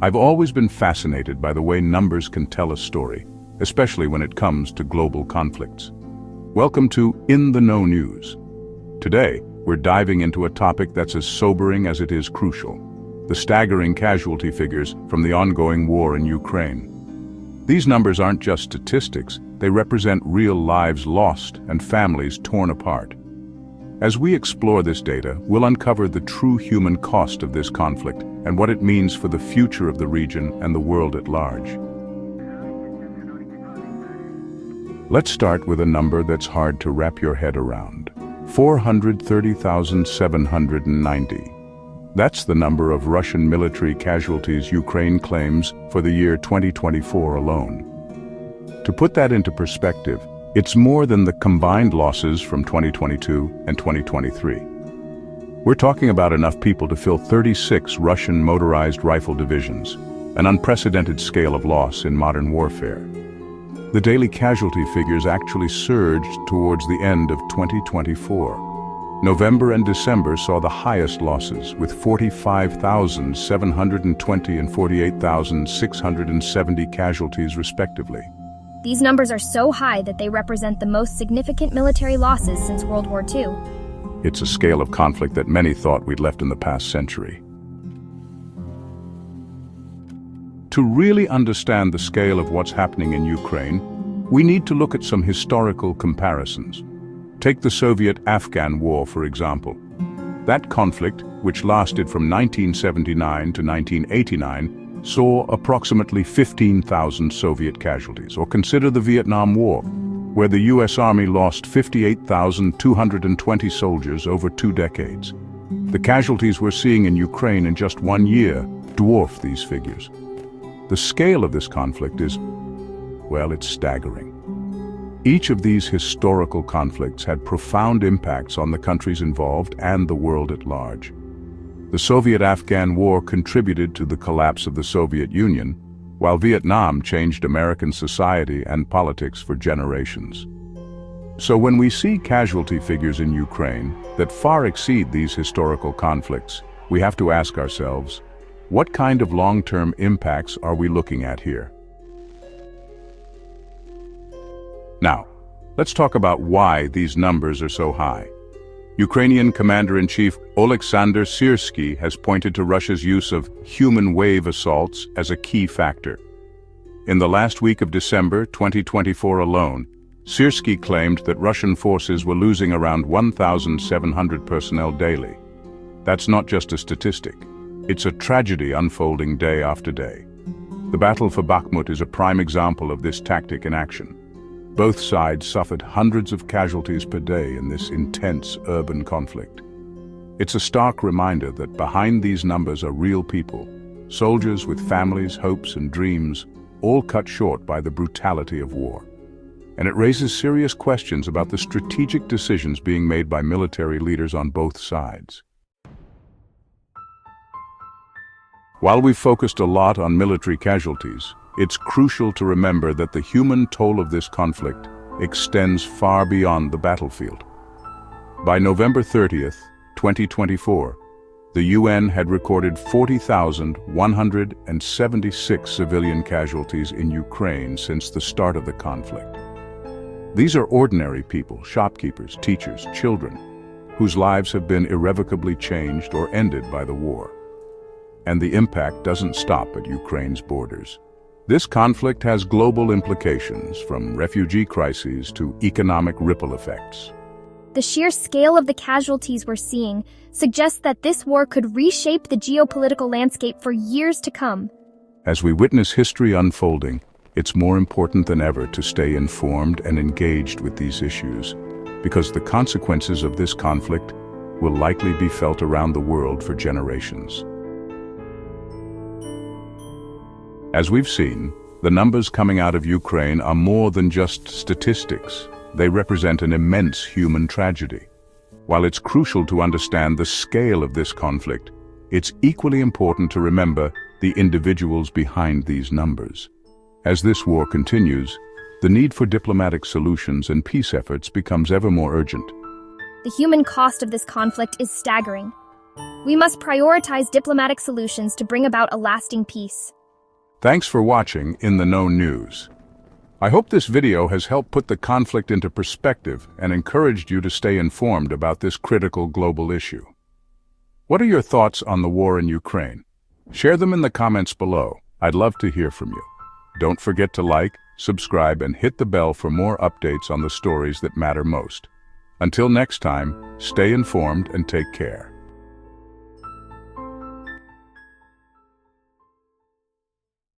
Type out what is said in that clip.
I've always been fascinated by the way numbers can tell a story, especially when it comes to global conflicts. Welcome to In the Know News. Today, we're diving into a topic that's as sobering as it is crucial: the staggering casualty figures from the ongoing war in Ukraine. These numbers aren't just statistics, they represent real lives lost and families torn apart. As we explore this data, we'll uncover the true human cost of this conflict and what it means for the future of the region and the world at large. Let's start with a number that's hard to wrap your head around: 430,790. That's the number of Russian military casualties Ukraine claims for the year 2024 alone. To put that into perspective, it's more than the combined losses from 2022 and 2023. We're talking about enough people to fill 36 Russian motorized rifle divisions, an unprecedented scale of loss in modern warfare. The daily casualty figures actually surged towards the end of 2024. November and December saw the highest losses, with 45,720 and 48,670 casualties respectively. These numbers are so high that they represent the most significant military losses since World War II. It's a scale of conflict that many thought we'd left in the past century. To really understand the scale of what's happening in Ukraine, we need to look at some historical comparisons. Take the Soviet-Afghan War, for example. That conflict, which lasted from 1979 to 1989, saw approximately 15,000 Soviet casualties. Or consider the Vietnam War, where the US Army lost 58,220 soldiers over 2 decades. The casualties we're seeing in Ukraine in just 1 year dwarf these figures. The scale of this conflict is, well, it's staggering. Each of these historical conflicts had profound impacts on the countries involved and the world at large. The Soviet-Afghan War contributed to the collapse of the Soviet Union, while Vietnam changed American society and politics for generations. So when we see casualty figures in Ukraine that far exceed these historical conflicts, we have to ask ourselves, what kind of long-term impacts are we looking at here? Now, let's talk about why these numbers are so high. Ukrainian Commander-in-Chief Oleksandr Syrsky has pointed to Russia's use of human wave assaults as a key factor. In the last week of December 2024 alone, Syrsky claimed that Russian forces were losing around 1,700 personnel daily. That's not just a statistic. It's a tragedy unfolding day after day. The battle for Bakhmut is a prime example of this tactic in action. Both sides suffered hundreds of casualties per day in this intense urban conflict. It's a stark reminder that behind these numbers are real people, soldiers with families, hopes, and dreams, all cut short by the brutality of war. And it raises serious questions about the strategic decisions being made by military leaders on both sides. While we've focused a lot on military casualties, it's crucial to remember that the human toll of this conflict extends far beyond the battlefield. By November 30th, 2024, the UN had recorded 40,176 civilian casualties in Ukraine since the start of the conflict. These are ordinary people, shopkeepers, teachers, children, whose lives have been irrevocably changed or ended by the war. And the impact doesn't stop at Ukraine's borders. This conflict has global implications, from refugee crises to economic ripple effects. The sheer scale of the casualties we're seeing suggests that this war could reshape the geopolitical landscape for years to come. As we witness history unfolding, it's more important than ever to stay informed and engaged with these issues, because the consequences of this conflict will likely be felt around the world for generations. As we've seen, the numbers coming out of Ukraine are more than just statistics. They represent an immense human tragedy. While it's crucial to understand the scale of this conflict, it's equally important to remember the individuals behind these numbers. As this war continues, the need for diplomatic solutions and peace efforts becomes ever more urgent. The human cost of this conflict is staggering. We must prioritize diplomatic solutions to bring about a lasting peace. Thanks for watching In the Know News. I hope this video has helped put the conflict into perspective and encouraged you to stay informed about this critical global issue. What are your thoughts on the war in Ukraine? Share them in the comments below. I'd love to hear from you. Don't forget to like, subscribe, and hit the bell for more updates on the stories that matter most. Until next time, stay informed and take care.